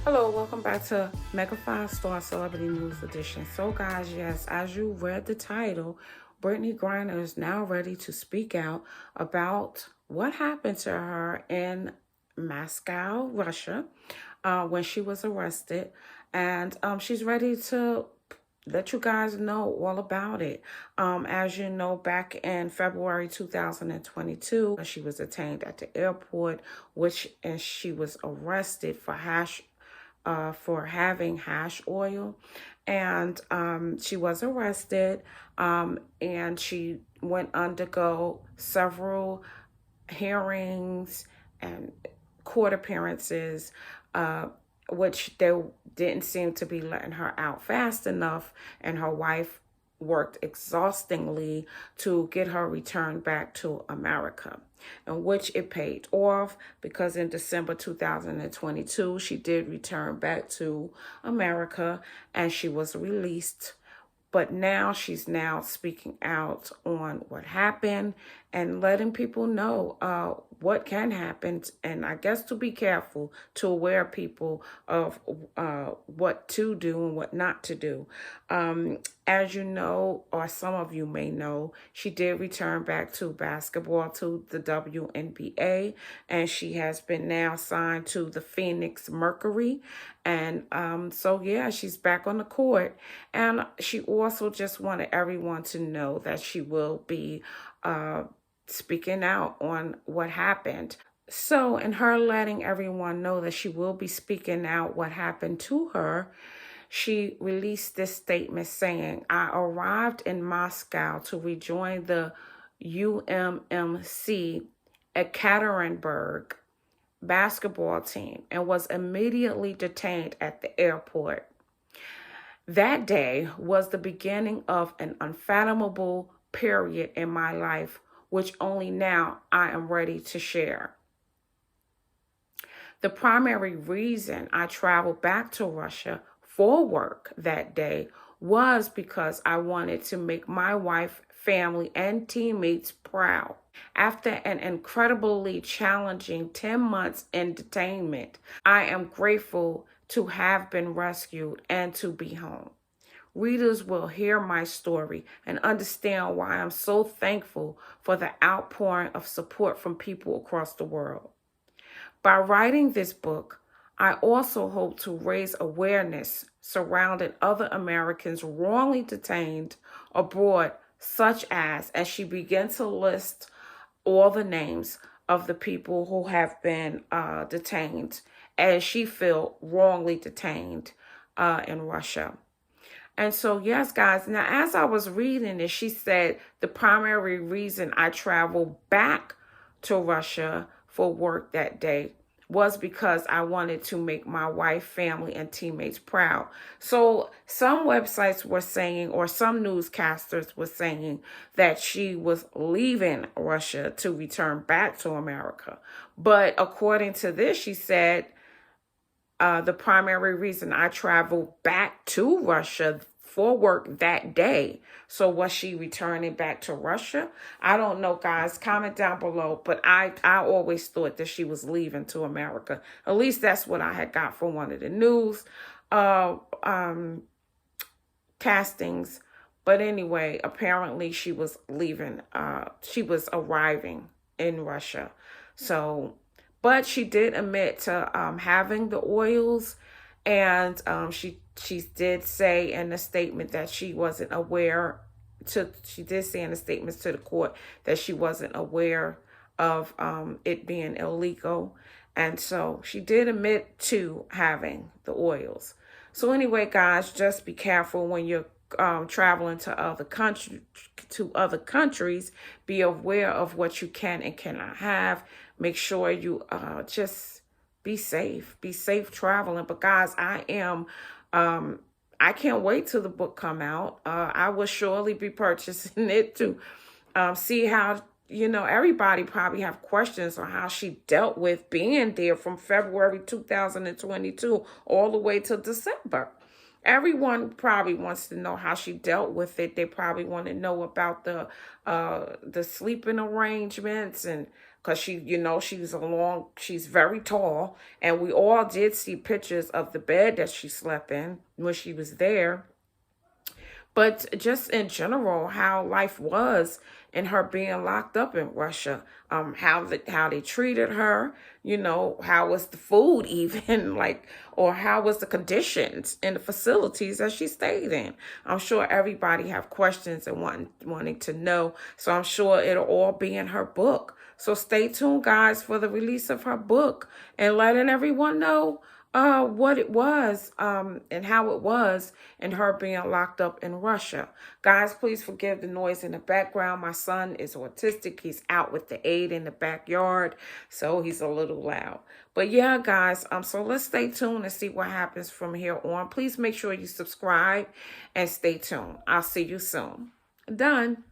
Hello, welcome back to Mega 5 Star Celebrity News Edition. So, guys, yes, as you read the title, Brittney Griner is now ready to speak out about what happened to her in Moscow, Russia, when she was arrested. And she's ready to let you guys know all about it. As you know, back in February 2022, she was detained at the airport, and she was arrested for having hash oil. And she was arrested, and she went undergo several hearings and court appearances, which they didn't seem to be letting her out fast enough. And her wife worked exhaustingly to get her returned back to America, in which it paid off because in December 2022, she did return back to America and she was released. But now she's now speaking out on what happened and letting people know what can happen. And I guess to be careful, to aware people of what to do and what not to do. As you know, or some of you may know, she did return back to basketball, to the WNBA, and she has been now signed to the Phoenix Mercury. And so, yeah, she's back on the court. And she also just wanted everyone to know that she will be speaking out on what happened. So, in her letting everyone know that she will be speaking out what happened to her, she released this statement saying, "I arrived in Moscow to rejoin the UMMC Ekaterinburg basketball team and was immediately detained at the airport. That day was the beginning of an unfathomable period in my life, which only now I am ready to share. The primary reason I traveled back to Russia for work that day was because I wanted to make my wife, family, and teammates proud. After an incredibly challenging 10 months in detainment, I am grateful to have been rescued and to be home. Readers will hear my story and understand why I'm so thankful for the outpouring of support from people across the world. By writing this book, I also hope to raise awareness surrounding other Americans wrongly detained abroad, such as she begins to list all the names of the people who have been detained, as she felt wrongly detained in Russia." And so, yes, guys, now as I was reading it, she said the primary reason I traveled back to Russia for work that day was because I wanted to make my wife, family, and teammates proud. So some websites were saying, or some newscasters were saying, that she was leaving Russia to return back to America. But according to this, she said, the primary reason I traveled back to Russia for work that day. So was she returning back to Russia? I don't know, guys. Comment down below. But I always thought that she was leaving to America. At least that's what I had got from one of the news castings. But anyway, apparently she was leaving. She was arriving in Russia. So, but she did admit to having the oils, and she did say in the statement that she wasn't aware. She did say in the statements to the court that she wasn't aware of it being illegal, and so she did admit to having the oils. So anyway, guys, just be careful when you're traveling to other countries. Be aware of what you can and cannot have. Make sure you just be safe. Be safe traveling. But guys, I can't wait till the book come out. I will surely be purchasing it to see how, everybody probably have questions on how she dealt with being there from February 2022 all the way to December. everyone probably wants to know how she dealt with it. They probably want to know about the sleeping arrangements, and because she, she's very tall, and we all did see pictures of the bed that she slept in when she was there. But just in general, how life was and her being locked up in Russia, how they treated her, how was the food even like, or how was the conditions in the facilities that she stayed in. I'm sure everybody have questions and wanting to know. So I'm sure it'll all be in her book. So stay tuned, guys, for the release of her book and letting everyone know what it was, and how it was, and her being locked up in Russia. Guys, please forgive the noise in the background. My son is autistic. He's out with the aid in the backyard, so he's a little loud. But yeah, guys, so let's stay tuned and see what happens from here on. Please make sure you subscribe and stay tuned. I'll see you soon. Done.